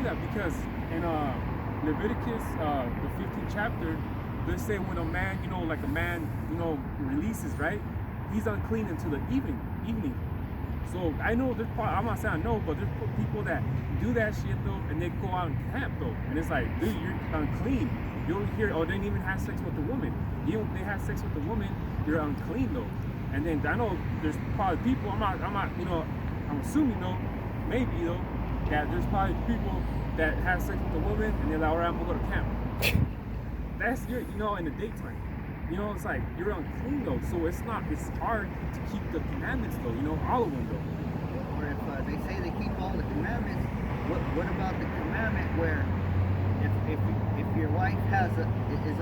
that because in Leviticus, the 15th chapter, they say when a man, like a man, releases, right? He's unclean until the evening. So I know there's probably, I'm not saying I know, but there's people that do that shit though, and they go out and camp though, and it's like, dude, you're unclean. You don't hear, or they didn't even have sex with the woman. Even if they have sex with the woman, you're unclean though. And then I know there's probably people. I'm not, I'm assuming though, maybe though, that there's probably people that have sex with the woman, and they're like, all right, I'm gonna go to camp. That's your, in the daytime. It's like you're unclean though, so it's hard to keep the commandments though, all of them though. Or if they say they keep all the commandments, what about the commandment where if your wife is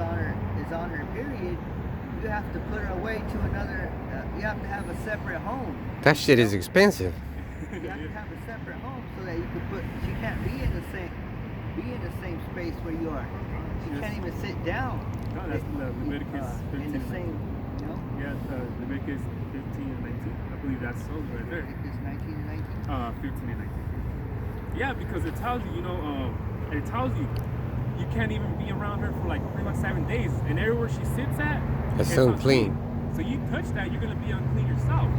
on her period, you have to put her away to another, you have to have a separate home. That shit is expensive. You have to have a separate home so that you can she can't be in the same space where you are. She can't even sit down. No, that's Leviticus 15 in the same, Yeah, Leviticus 15 and 19. I believe that's those right there. Leviticus 19 and 19? 15 and 19. Yeah, because it tells you, it tells you you can't even be around her for like pretty much 7 days. And everywhere she sits at, it's unclean. So you touch that, you're going to be unclean yourself.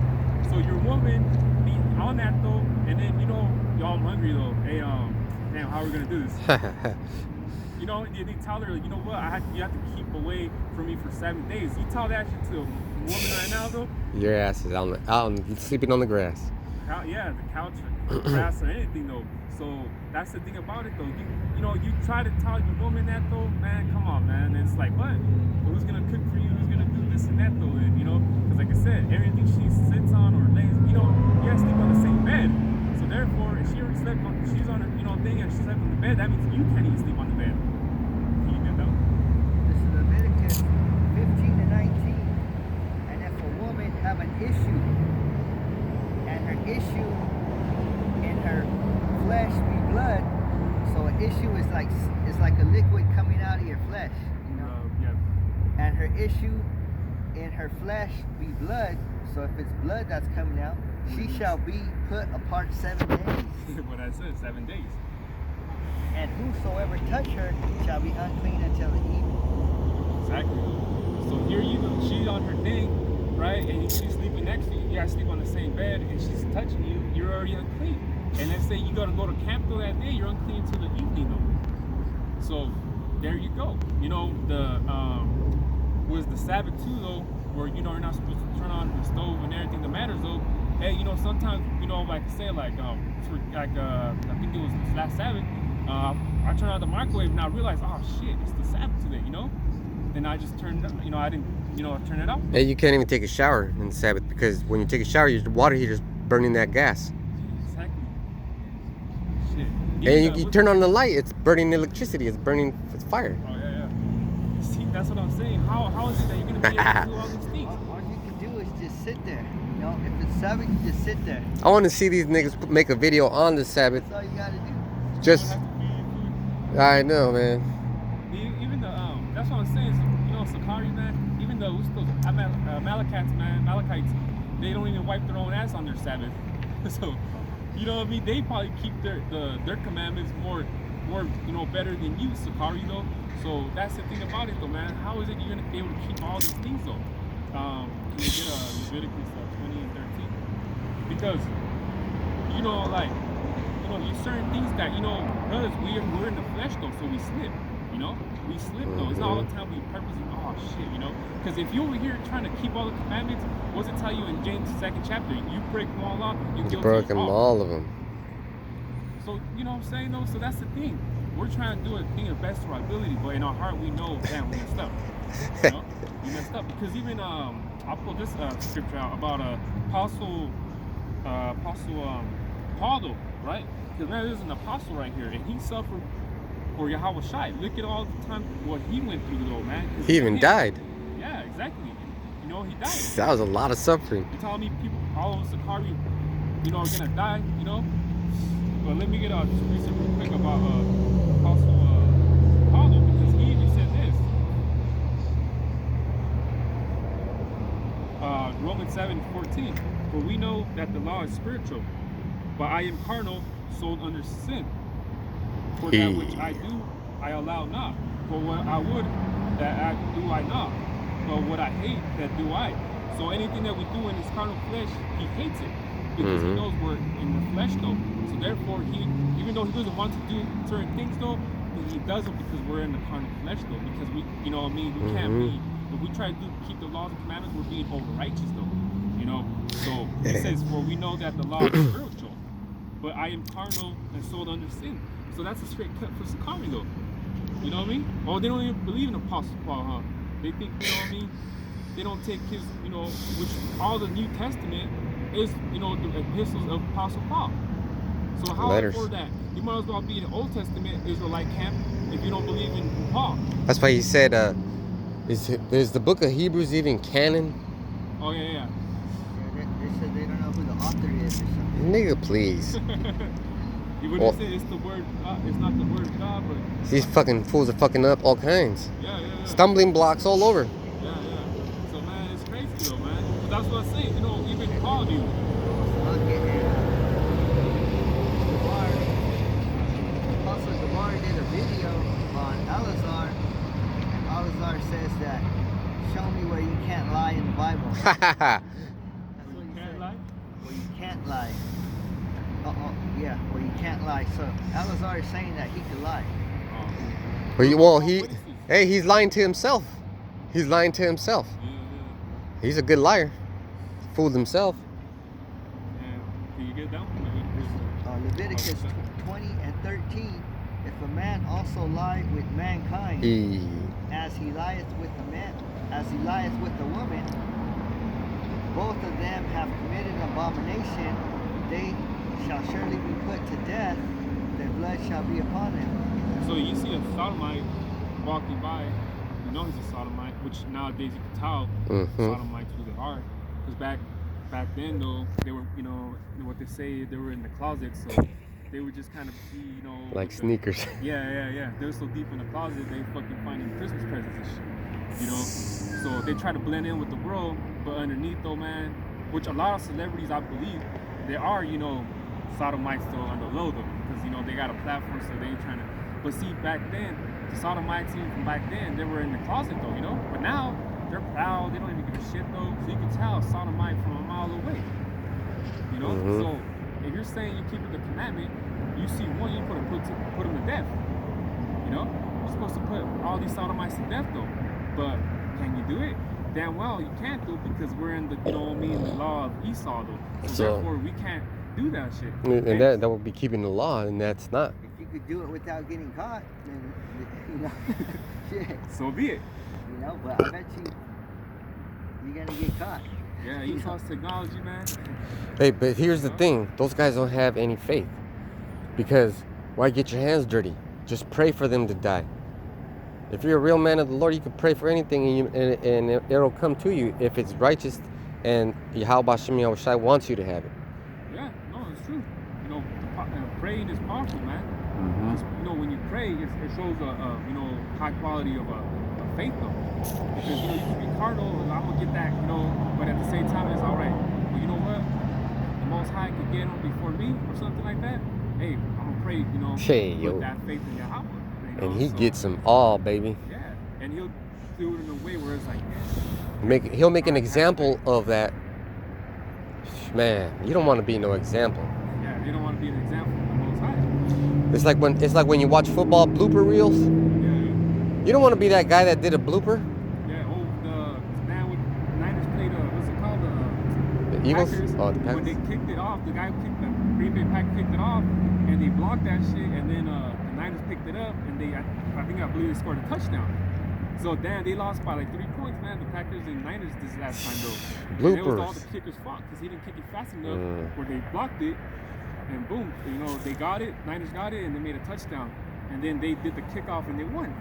So your woman be on that though, and then, y'all, I'm hungry though. Hey, damn, how are we going to do this? They tell her, you know what, you have to keep away from me for 7 days. You tell that shit to a woman right now, though. Your ass is out sleeping on the grass. Yeah, the couch, or grass, or anything, though. So that's the thing about it, though. You try to tell your woman that, though, man, come on, man. And it's like, what? Well, who's gonna cook for you? Who's gonna do this and that, though? And because like I said, everything she sits on or lays, you guys sleep on the same bed. So therefore, if she already slept on, she's on her, thing, and she slept on the bed, that means you can't even sleep on the bed. This is Leviticus 15 to 19. And if a woman have an issue, and her issue in her flesh be blood, so an issue is like a liquid coming out of your flesh, Yeah. And her issue in her flesh be blood, so if it's blood that's coming out, she shall be put apart 7 days. What I said, 7 days. And whosoever touch her shall be unclean until the evening. Exactly. So here she's on her thing, right? And she's sleeping next to you. You guys sleep on the same bed, and she's touching you. You're already unclean. And let's say you gotta go to camp though that day, you're unclean until the evening though. So there you go. Was the Sabbath too though, where you're not supposed to turn on the stove and everything that matters though. Hey, sometimes like I say, I think it was this last Sabbath. I turned on the microwave and I realized, oh shit, it's the Sabbath today, Then I just turned, I didn't, turn it off. Hey, you can't even take a shower in Sabbath because when you take a shower, your water heater's burning that gas. Exactly. Shit. And you turn on the light, it's burning electricity. It's fire. Oh yeah. See, that's what I'm saying. How is it that you're gonna be able to do all these things? All you can do is just sit there. If it's Sabbath, you just sit there. I want to see these niggas make a video on the Sabbath. That's all you gotta do. Just, I know, man. Even that's what I'm saying. Sakari, man. Even those Amalekites, they don't even wipe their own ass on their Sabbath. So, they probably keep their commandments more, better than you, Sakari, though. So that's the thing about it, though, man. How is it you're gonna be able to keep all these things, though? Can you get Leviticus 20 and 13? Because, you certain things that, brothers, we're in the flesh, though, so we slip, We slip, though. It's not all the time we purposely, oh, shit, Because if you're over here trying to keep all the commandments, what's it tell you in James 2nd chapter? You break them all off, You broke them all of them. So, you know what I'm saying, though? So that's the thing. We're trying to do a thing of best to our ability, but in our heart, we know, damn, we messed up. We messed up. Because even, I'll pull this scripture out about Apostle Paul, though, right? Because man, there's an apostle right here, and he suffered for Yahawashi. Look at all the time what he went through, though, man. He even died. Yeah, exactly. He died. That was a lot of suffering. You telling me people, all of us, Sakari, are gonna die, But let me get just research real quick about Apostle Paul, because he even said this. Romans 7:14. For we know that the law is spiritual, but I am carnal, sold under sin. For that which I do, I allow not. For what I would, that I do I not. But what I hate, that do I. So anything that we do in this carnal flesh, he hates it. Because he knows we're in the flesh though. So therefore, he, even though he doesn't want to do certain things though, he does it because we're in the carnal flesh though. Because we, you know what I mean, we can't be, if we try to keep the laws and commandments, we're being over righteous though. You know, so he says, for we know that the law is spiritual, but I am carnal and sold under sin. So that's a straight cut for Sakari though. You know what I mean? Oh, they don't even believe in Apostle Paul, huh? They think, you know what I mean? They don't take his, you know, which all the New Testament is, you know, the epistles of Apostle Paul. So how for that? You might as well be in the Old Testament Israelite camp if you don't believe in Paul. That's why he said, is the book of Hebrews even canon? Oh, yeah. They said they don't know who the author is or something. Nigga, please. Even if it's the word, it's not the word of God, but these fucking fools are fucking up all kinds. Yeah. Stumbling blocks all over. Yeah. So man, it's crazy though, man. But that's what I'm saying. You know, even Paul knew. Also, Gabar did a video on Elazar, and Elazar says that, show me where you can't lie in the Bible. That's what he said. Lie? Where you can't lie. Yeah, where you can't lie. So Elazar is saying that he can lie. He's lying to himself. He's lying to himself. Yeah. He's a good liar. Fooled himself. Can you get down? Leviticus 20 and 13. If a man also lie with mankind, as he lieth with the man, as he lieth with the woman, both of them have committed abomination. They shall surely be put to death. Their blood shall be upon them. So you see a sodomite walking by, you know he's a sodomite, which nowadays you can tell sodomites who they are. Because back then though, they were, you know, what they say, they were in the closet, so they would just kind of be, you know, like sneakers. Yeah. They're so deep in the closet, they fucking finding Christmas presents and shit. You know, so they try to blend in with the world, but underneath though, man, which a lot of celebrities, I believe, they are, you know, sodomites though on the low though, because you know they got a platform, so they ain't trying to. But see, back then, the sodomites even from back then, they were in the closet though, you know. But now they're proud, they don't even give a shit though. So you can tell sodomite from a mile away, you know. So if you're saying you're keeping the commandment, you see one, you put them to death. You know, you're supposed to put all these sodomites to death though. But can you do it? Damn well you can't do it because we're in the, you know what I mean, the law of Esau though. So therefore we can't do that shit. And that would be keeping the law, and that's not. If you could do it without getting caught, then, you know, shit. So be it. You know, but I bet you're gonna get caught. Yeah, Esau's technology, man. Hey, but here's the thing. Those guys don't have any faith. Because why get your hands dirty? Just pray for them to die. If you're a real man of the Lord, you can pray for anything and it'll come to you if it's righteous and Yahawashi wants you to have it. Yeah, no, it's true. You know, praying is powerful, man. You know, when you pray, it shows a you know, high quality of a faith though. Because, you know, you can be carnal and I'm going to get that, you know, but at the same time, it's all right. But you know what? The Most High could get them before me or something like that. Hey, I'm going to pray, you know, with that faith in Yahweh. You know? And he gets them all, baby. Yeah, and he'll do it in a way where it's like, he'll make an example of that. Man, you don't want to be no example. Yeah, you don't want to be an example of the Most High. It's like when you watch football blooper reels. Yeah. You don't want to be that guy that did a blooper. Yeah, the man with Niners played, what's it called? The Eagles? Packers. Oh, the Packers. When they kicked it off, the guy who kicked the Green Bay Packers kicked it off, and they blocked that shit, and then the Niners picked it up, and I believe they scored a touchdown. So damn, they lost by like 3 points, man. The Packers and Niners this last time though. Bloopers. And it was all the kickers' fault because he didn't kick it fast enough, where they blocked it, and boom, you know, they got it. Niners got it, and they made a touchdown, and then they did the kickoff and they won.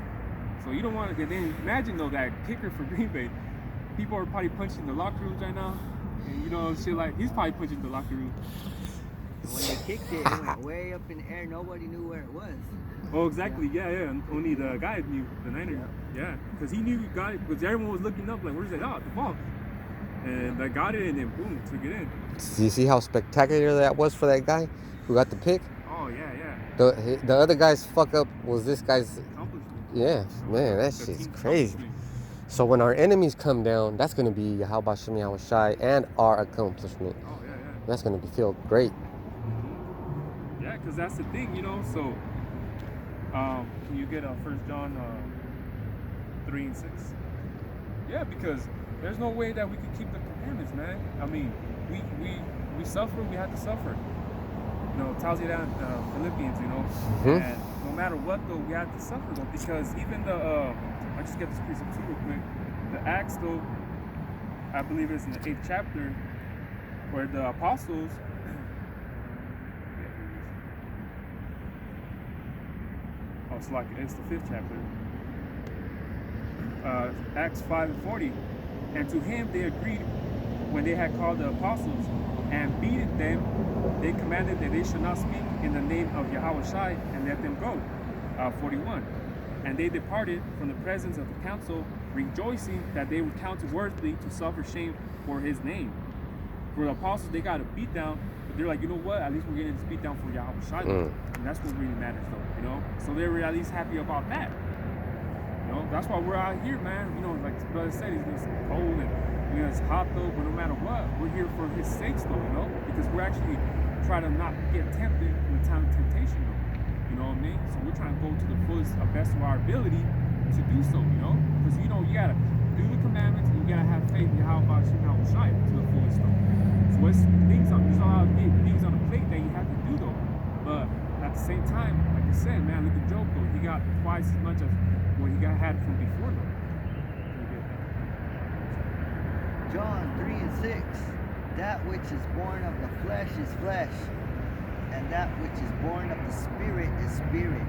So you don't want to. Then imagine though that kicker for Green Bay, people are probably punching the locker rooms right now, and you know, shit like he's probably punching the locker room. When they kicked it, it went way up in the air. Nobody knew where it was. Oh, exactly. Yeah. Only the guy knew, the Niners. Yeah, because he knew he got it. Because everyone was looking up, like, where's it at? The ball. And I got it, and then boom, took it in. Do you see how spectacular that was for that guy who got the pick? Oh yeah. The other guy's fuck up was this guy's. Accomplishment. Yeah, man, that The shit's team's crazy. accomplishment. So when our enemies come down, that's gonna be Yahawashi and our accomplishment. Oh yeah, yeah. That's gonna feel great. Yeah, because that's the thing, so can you get 1 John 3 and 6? Yeah, because there's no way that we can keep the commandments, man. I mean, we suffer, we have to suffer. It tells you that in Philippians, and no matter what though, we have to suffer though, because even I just get this piece of too real quick. The Acts though, I believe it's in the 8th chapter, where the apostles it's the 5th chapter. Acts 5:40. And to him they agreed when they had called the apostles and beaten them, they commanded that they should not speak in the name of Yahawashi and let them go. 41. And they departed from the presence of the council, rejoicing that they were counted worthy to suffer shame for his name. For the apostles, they got a beat down, but they're like, you know what? At least we're getting this beat down for Yahawashi. And that's what really matters, though, So they were at least happy about that. That's why we're out here, man. Like the brother said, it's cold and it's hot, though, but no matter what, we're here for his sakes, though, because we're actually trying to not get tempted in the time of temptation, though. You know what I mean? So we're trying to go to the fullest, best of our ability to do so, because you gotta do the commandments and you gotta have faith in Yahawashi to the fullest, though. So it's things on the plate that you have to do, though. But at the same time, like I said, man, look at Job, though. He got twice as much as what he had from before, though. John 3 and 6. That which is born of the flesh is flesh, and that which is born of the spirit is spirit.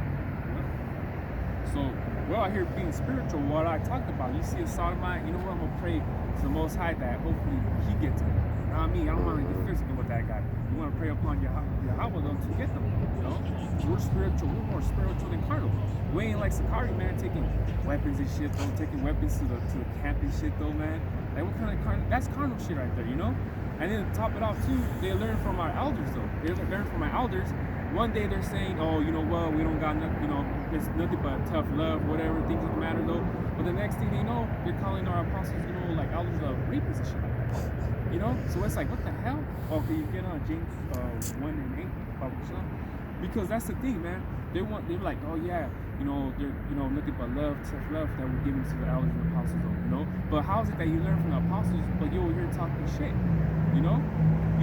So we're out here being spiritual. What I talked about, you see a sodomite, you know what? I'm gonna pray to the Most High that hopefully he gets him. You know what I mean? I don't want to get physical with that guy. You want to pray upon Yahweh though to get them. We're spiritual. We're more spiritual than carnal. We ain't like Sakari, man, taking weapons and shit though, taking weapons to the camp and shit though, man. Like what kind of carnal? That's carnal shit right there, And then to top it off too, they learn from our elders though. They learn from our elders. One day they're saying, oh, you know what, we don't got nothing, it's nothing but tough love, whatever, things don't matter though. But the next thing they know, they're calling our apostles, like elders of rapists and shit like that. So it's like, what the hell? Oh, can you get on James 1 and 8 about because that's the thing, man. They're like, oh yeah, they're nothing but love, tough love that we're giving to the elders and apostles, though, But how is it that you learn from the apostles, but you're over here talking shit, You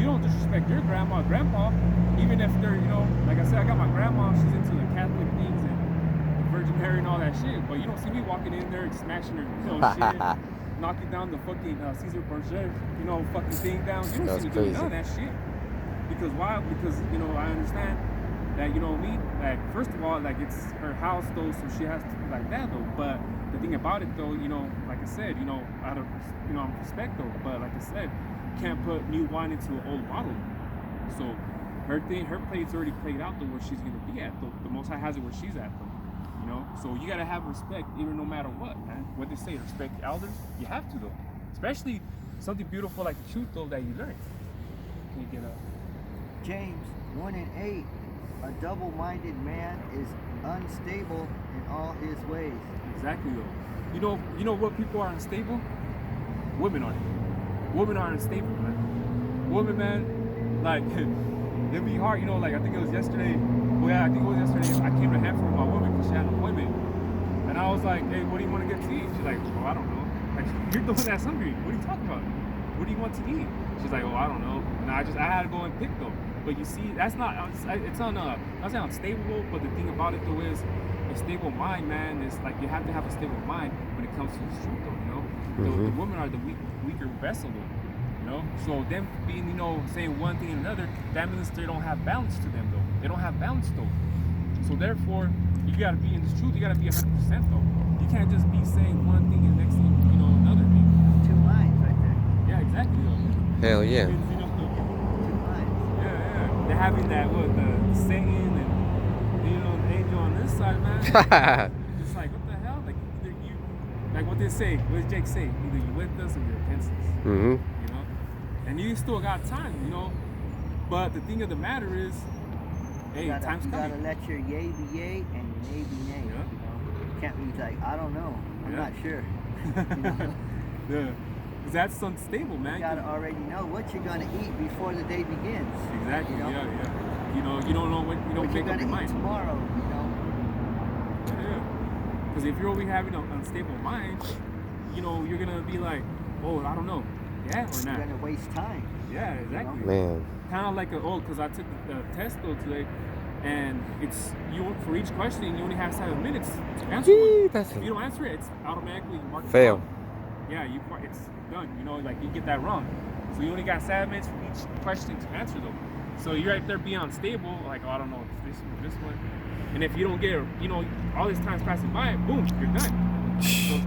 don't disrespect your grandma or grandpa, even if they're, like I said, I got my grandma, she's into the Catholic things and the Virgin Mary and all that shit, but you don't see me walking in there and smashing her, shit, knocking down the fucking Caesar Borgia, fucking thing down. You don't see me doing none of that shit. Because why? Because, I understand that, like, first of all, like, it's her house, though, so she has to be like that, though, but the thing about it, though, like I said, out of, respect, though, but like I said, can't put new wine into an old bottle. So her plate's already played out to where she's gonna be at. The Most High has it where she's at, though. So you gotta have respect, even no matter what, man. What they say, respect the elders. You have to, though. Especially something beautiful like the truth, though, that you learn. Can you get a James 1 and 8. A double-minded man is unstable in all his ways. Exactly, though. You know what people are unstable? Women are. Women are unstable, man. Women, man, like, it'd be hard, like, I think it was yesterday. Well, yeah, I think it was yesterday. I came to Hanford with my woman because she had an appointment. And I was like, hey, what do you want to get to eat? She's like, oh, I don't know. Like, you're the one that's hungry. What are you talking about? What do you want to eat? She's like, oh, I don't know. And I had to go and pick, though. But you see, that's not, it's on, not saying unstable, but the thing about it, though, is a stable mind, man, is like, you have to have a stable mind when it comes to the truth, though, The women are the weaker vessel, though, So them being, saying one thing and another, that means they don't have balance to them, though. They don't have balance, though. So therefore, you gotta be in this truth. You gotta be 100%, though. You can't just be saying one thing and next thing, another thing. Two lines right there. Yeah, exactly, though. Hell yeah. Two lines. Yeah. They're having that, the Satan and, the angel on this side, man. It's like, what the hell? Like, either you, like what they say, what does Jake say? Either you're with us or you're against us. And you still got time, But the thing of the matter is, Hey, you gotta, time's you coming. gotta let your yay be yay and your nay be nay. Yeah. You know, you can't be like, I don't know, I'm Yeah. not sure. You know? Yeah, because that's unstable, man. You gotta already know what you're gonna eat before the day begins. Exactly. You know? Yeah. You know, you don't know what you don't What you're make up gonna your eat mind. tomorrow. You know. Yeah. Because if you're always having an unstable mind, you know, you're gonna be like, oh, I don't know, yeah or You're not. gonna waste time. Yeah, exactly. Man. Kind of like because I took the test though today, and it's for each question you only have 7 minutes to answer Gee, one. that's If you don't answer it, it's automatically marked fail. wrong. Yeah, it's done. You know, like you get that wrong. So you only got 7 minutes for each question to answer though. So you're right there being unstable, like, oh, I don't know, it's this one. And if you don't get, you know, all this time's passing by, boom, you're done. So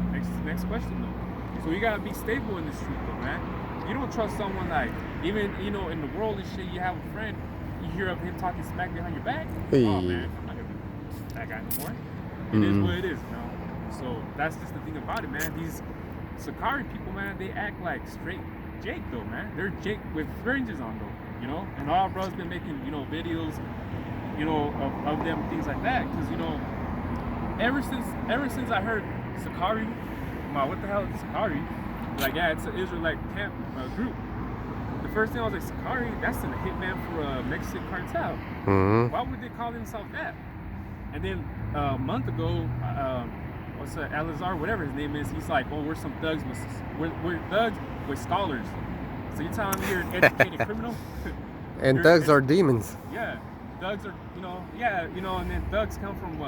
next question though. So you gotta be stable in the street though, man. You don't trust someone like, even, you know, in the world and shit, you have a friend, you hear of him talking smack behind your back. Hey. Oh man, I'm not gonna be that guy no more. It is what it is, you know. So that's just the thing about it, man. These Sakari people, man, they act like straight Jake though, man. They're Jake with fringes on though, you know. And all our brothers been making, you know, videos, you know, of them, things like that. Cause you know, ever since I heard Sakari, what the hell is Sakari? Like, yeah, it's an Israelite camp group. The first thing I was like, Sakari, that's a hitman for a Mexican cartel. Why would they call themselves that? And then a month ago, what's that, Alizar, whatever his name is, he's like, oh, we're some thugs we're thugs with scholars. So you're telling me you're an educated criminal? And thugs are demons. Yeah, thugs are, you know, and then thugs come from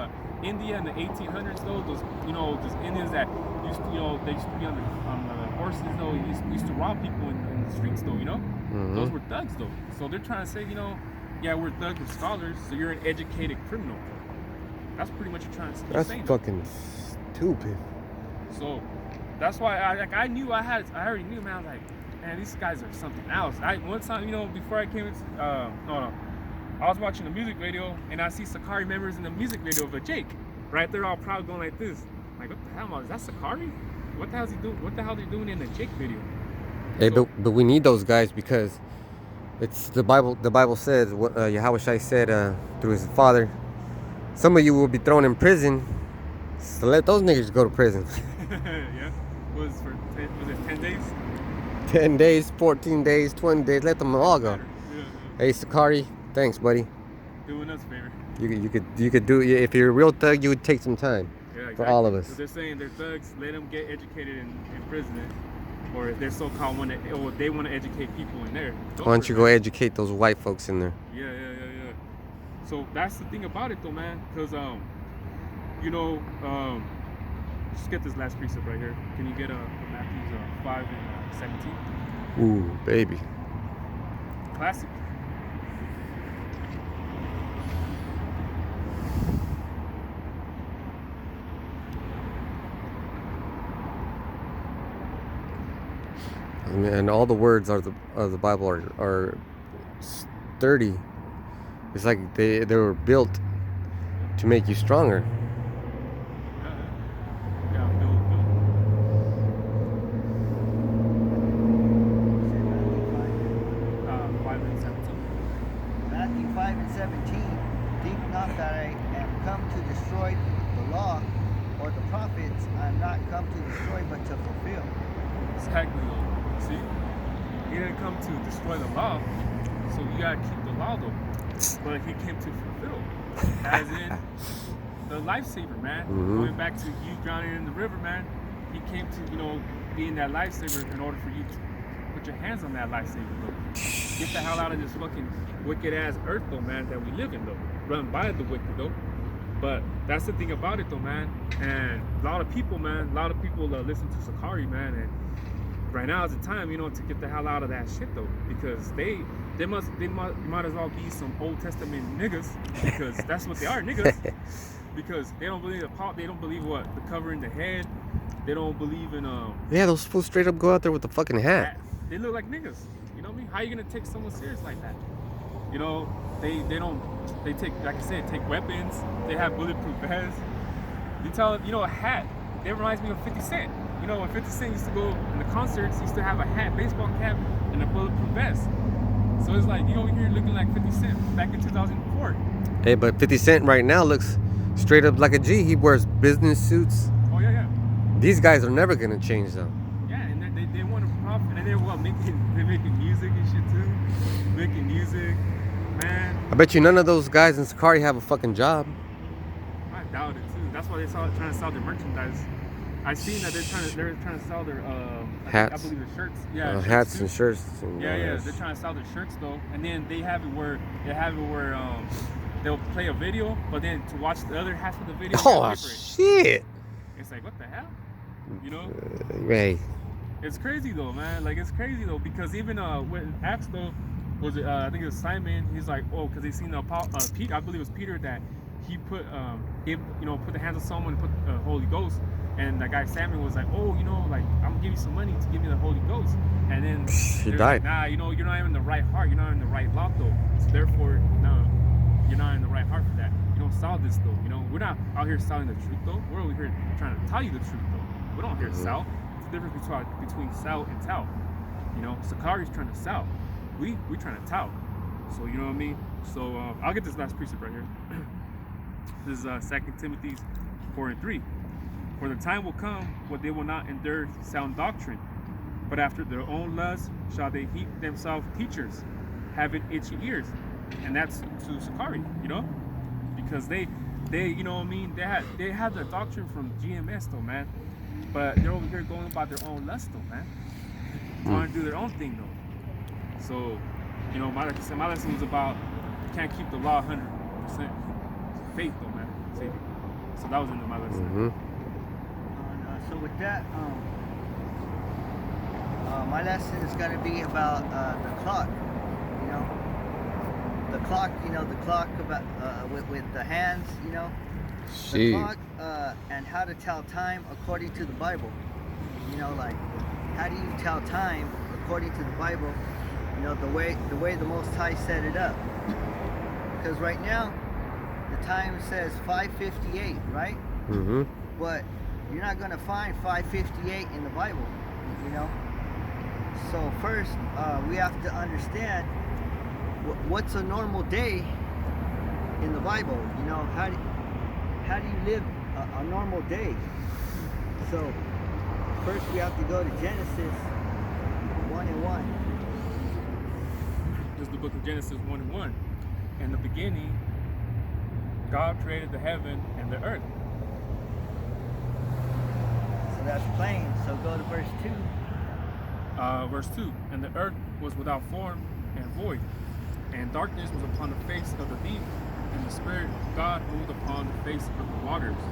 India in the 1800s though. Those, you know, those Indians that used to, you know, they used to be on the horses though. Used to rob people in the streets though, you know. Those were thugs though. So they're trying to say, you know, yeah, we're thugs with scholars, so you're an educated criminal. That's pretty much what you're trying to say. That's fucking stupid. So that's why I already knew, man. I was like, man, these guys are something else. One time, you know, before I came into, I was watching a music video and I see Sakari members in the music video of a Jake. Right there, all proud, going like this. I'm like, what the hell, is that Sakari? What the hell is he doing? What the hell are they doing in the Jake video? Hey, but we need those guys because it's the Bible. The Bible says what Yahawashi said through his father. Some of you will be thrown in prison. So let those niggas go to prison. Yeah, was it 10 days? 10 days, 14 days, 20 days. Let them all go. Yeah. Hey, Sakari, thanks, buddy. Doing us a favor. You could do, if you're a real thug, you would take some time. Yeah, exactly. For all of us. So they're saying they're thugs. Let them get educated in prison, or if they're so-called they want to educate people in there. Why don't you go educate those white folks in there? Yeah. So that's the thing about it though, man. Because you know, just get this last precept right here. Can you get Matthew 5 and 17? Ooh, baby. Classic. And all the words of the Bible are sturdy. It's like they were built to make you stronger. Yeah, Bill. Matthew 5 and 17. Matthew 5 and 17. Think not that I am come to destroy the law or the prophets. I am not come to destroy but to fulfill. Exactly. See, he didn't come to destroy the law, so you gotta keep the law though. But he came to fulfill, as in the lifesaver, man. Going back to you drowning in the river, man. He came to, you know, being that lifesaver in order for you to put your hands on that lifesaver, though. Get the hell out of this fucking wicked ass earth, though, man, that we live in, though. Run by the wicked, though. But that's the thing about it, though, man. And a lot of people listen to Sakari, man, and right now is the time, you know, to get the hell out of that shit though, because they might as well be some Old Testament niggas, because that's what they are, niggas. Because they don't believe they don't believe what the covering the head. They don't believe in Yeah, those fools straight up go out there with the fucking hat. They look like niggas. You know what I mean? How are you gonna take someone serious like that? You know, they take, like I said, take weapons. They have bulletproof vests. You tell, you know, a hat. It reminds me of 50 Cent. You know, when 50 Cent used to go in the concerts, he used to have a hat, baseball cap, and a bulletproof vest. So it's like, you over here looking like 50 Cent back in 2004. short. Hey, but 50 Cent right now looks straight up like a G. He wears business suits. Oh yeah. These guys are never gonna change though. Yeah, and they want to profit, and they're making music and shit too. Making music, man. I bet you none of those guys in Sakari have a fucking job. I doubt it too. That's why they're trying to sell their merchandise. I seen that they're trying to sell their hats. I believe the shirts. Yeah, Hats too. and shirts. And Yeah. They're trying to sell their shirts though, and then they have it where they'll play a video, but then to watch the other half of the video. Oh shit! It's like, what the hell? You know? Hey. It's crazy though, man. Like it's crazy though, because even when Acts though was it? I think it was Simon. He's like, oh, because they seen Pete. I believe it was Peter that he put put the hands on someone and put the Holy Ghost. And that guy Samuel was like, oh, like I'm gonna give you some money to give me the Holy Ghost. And then he died. Like, nah, you're not even in the right heart. You're not in the right lot though. So therefore, no, you're not in the right heart for that. You don't sell this though. We're not out here selling the truth though. We're over here trying to tell you the truth though. We don't here sell. It's the difference between sell and tell. Sakari's trying to sell. We trying to tell. So you know what I mean. So I'll get this last precept right here. This is 2 Timothy 4:3. For the time will come when they will not endure sound doctrine, but after their own lusts shall they heap themselves teachers, having itchy ears. And that's to Sakari, because they you know what I mean, they had the doctrine from GMS though, man. But they're over here going about their own lust though, man. Trying to do their own thing though. So, my lesson was about you can't keep the law 100%. Faith though, man. So that was into my lesson. So with that, my lesson is going to be about the clock. The clock about with the hands. The clock and how to tell time according to the Bible. Like how do you tell time according to the Bible? The way the Most High set it up. Because right now, the time says 5:58, right? Mm-hmm. But you're not going to find 5:58 in the Bible, So first, we have to understand what's a normal day in the Bible. How do you live a normal day? So first, we have to go to Genesis 1:1. This is the book of Genesis 1:1. In the beginning, God created the heaven and the earth. That's plain. So go to verse 2. Verse 2. And the earth was without form and void, and darkness was upon the face of the deep, and the Spirit of God moved upon the face of the waters.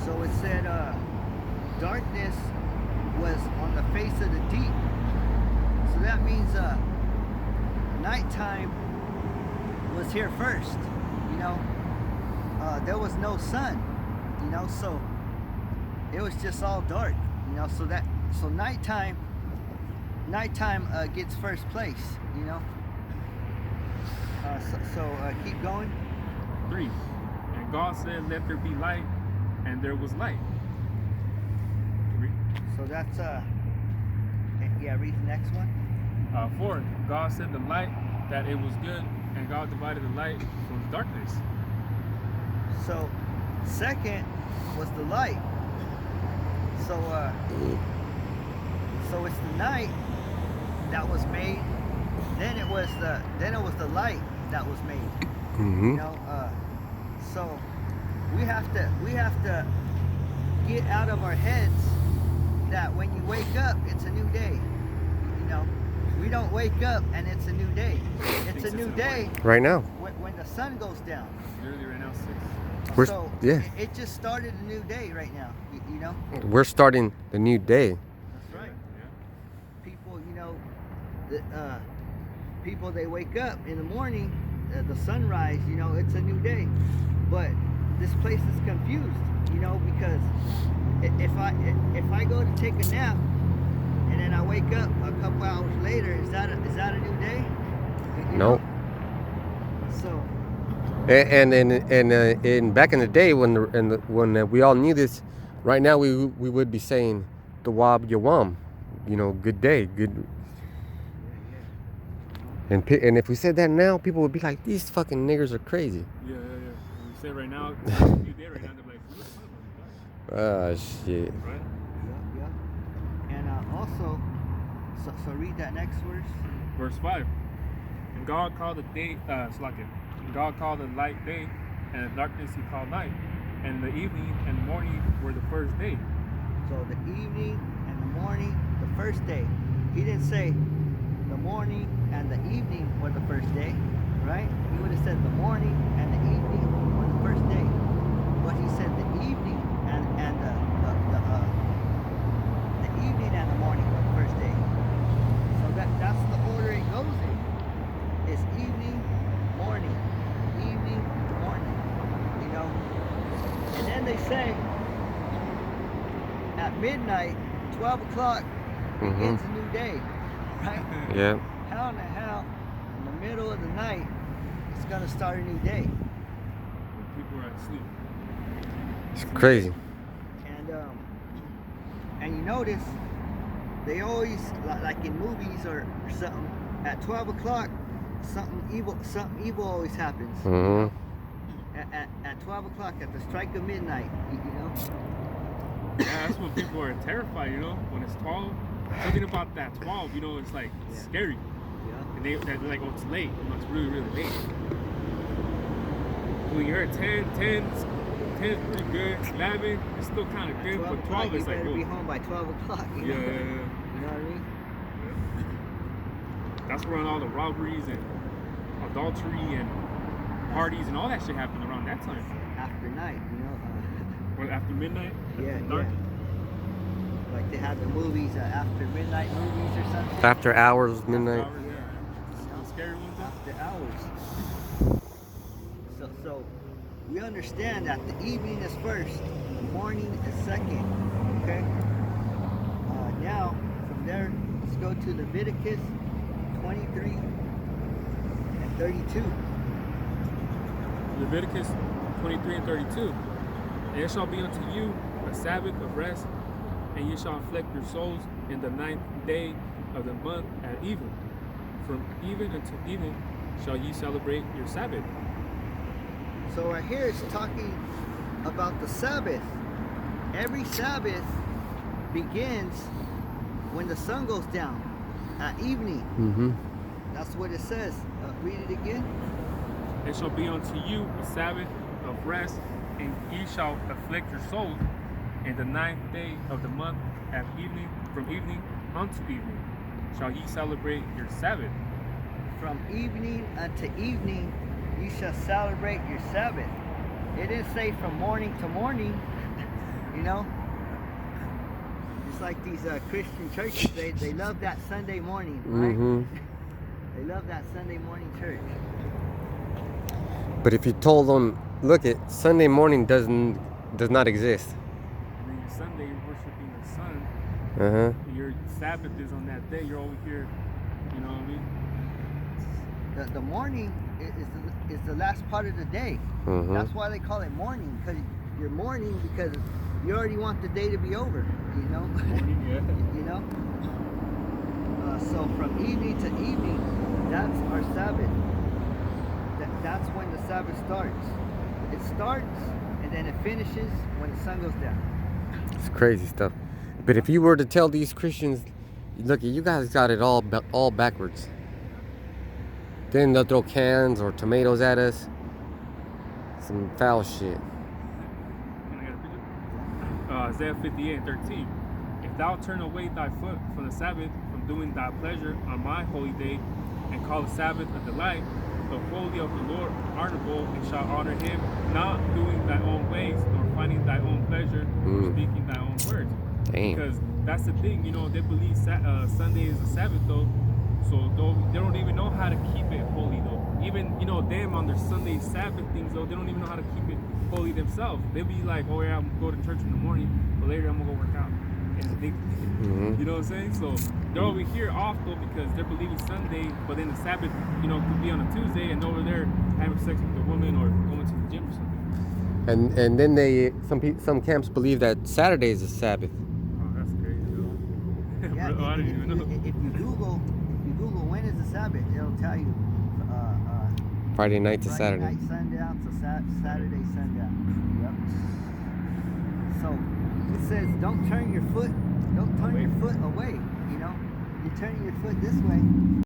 So it said darkness was on the face of the deep. So that means nighttime was here first. There was no sun. So it was just all dark, so nighttime gets first place, keep going. 3. And God said, let there be light, and there was light. 3. So that's read the next one. 4. God said the light that it was good, and God divided the light from the darkness. So second was the light. So it's the night that was made. Then it was the light that was made. Mm-hmm. So we have to get out of our heads that when you wake up, it's a new day. We don't wake up and it's a new day. It's a new day right now. When the sun goes down. Literally right now 6. It just started a new day right now. We're starting the new day. That's right. Yeah. People they wake up in the morning, the sunrise. It's a new day. But this place is confused. Because if I go to take a nap and then I wake up a couple hours later, is that a new day? No. So. And back in the day when we all knew this, right now we would be saying the wab yawam, good day, good. And if we said that now, people would be like, these fucking niggers are crazy. Yeah. When you say right now, you did right now, they're like, what the fuck? Ah, shit. Right? Yeah. And also, so read that next verse. Verse 5. And God called the day, Slakin. And God called the light day, and the darkness he called night. And the evening and the morning were the first day. So the evening and the morning, the first day. He didn't say the morning and the evening were the first day, right? He would have said the morning and the evening were the first day. But he said the evening and the evening and the morning were the first day. So that's the order it goes in. It's evening, morning, evening, morning. You know. And then they say at midnight, 12 o'clock begins a new day, right? Yeah. How in the hell, in the middle of the night, it's gonna start a new day? When people are asleep. It's crazy. And you notice they always, like in movies or something, at 12 o'clock, something evil always happens. At 12 o'clock, at the strike of midnight, you know. Yeah, that's when people are terrified, you know. When it's 12, something about that 12, you know, it's like scary. Yeah. And they're like, oh, it's late. You know, it's really, really late. When you're at 10 is pretty good. 11 it's still kind of good, but 12 is like, you better oh. be home by 12 o'clock. You know? Yeah. You know what I mean? That's where all the robberies and adultery and parties and all that shit happened around that time. After night, you know. Or after midnight? Yeah, dark? yeah. Like they had the movies, after midnight movies or something. After hours, midnight. After hours, yeah. The scary ones. After hours. So we understand that the evening is first, the morning is second. Okay. Now from there, let's go to Leviticus 23 and 32. Leviticus 23 and 32. And it shall be unto you a Sabbath of rest, and ye shall afflict your souls in the 9th day of the month at even. From even until even shall ye celebrate your Sabbath. So right here it's talking about the Sabbath. Every Sabbath begins when the sun goes down at evening. That's what it says. Read it again. It shall be unto you a Sabbath of rest, and ye shall afflict your souls in the 9th day of the month at evening. From evening unto evening shall ye celebrate your Sabbath. From evening unto evening you shall celebrate your Sabbath. It didn't say from morning to morning. You know, it's like these Christian churches. They love that Sunday morning, right? They love that Sunday morning church. But if you told them, look, Sunday morning does not exist. And then your Sunday, you're worshiping the sun. Your Sabbath is on that day. You're over here, you know what I mean? The morning is the last part of the day. That's why they call it morning, because you're mourning because you already want the day to be over. You know. Morning, yeah. You know. So from evening to evening, that's our Sabbath. That's when the Sabbath starts. It starts and then it finishes when the sun goes down. It's crazy stuff. But if you were to tell these Christians, look, you guys got it all backwards. Then they'll throw cans or tomatoes at us. Some foul shit. Isaiah 58 and 13. If thou turn away thy foot from the Sabbath, from doing thy pleasure on my holy day, and call the Sabbath a delight, the holy of the Lord honorable, and shall honor him, not doing thy own ways, nor finding thy own pleasure, nor speaking thy own words. Damn. Because that's the thing, you know, they believe Sunday is a Sabbath though, so they don't even know how to keep it holy though. Even, you know, them on their Sunday Sabbath things though, they don't even know how to keep it holy themselves. They'll be like, oh yeah, I'm gonna go to church in the morning, but later I'm gonna go work out. And they, you know what I'm saying? So they're over here off though because they're believing Sunday, but then the Sabbath, you know, could be on a Tuesday, and over there having sex with a woman or going to the gym or something. And then some camps believe that Saturday is a Sabbath. Oh, that's crazy, though. Yeah, Bro, I didn't even know. If you Google when is the Sabbath, it'll tell you Friday night to Friday Saturday. night sundown to Saturday sundown. Yep. So it says don't turn your foot away. You know, you're turning your foot this way.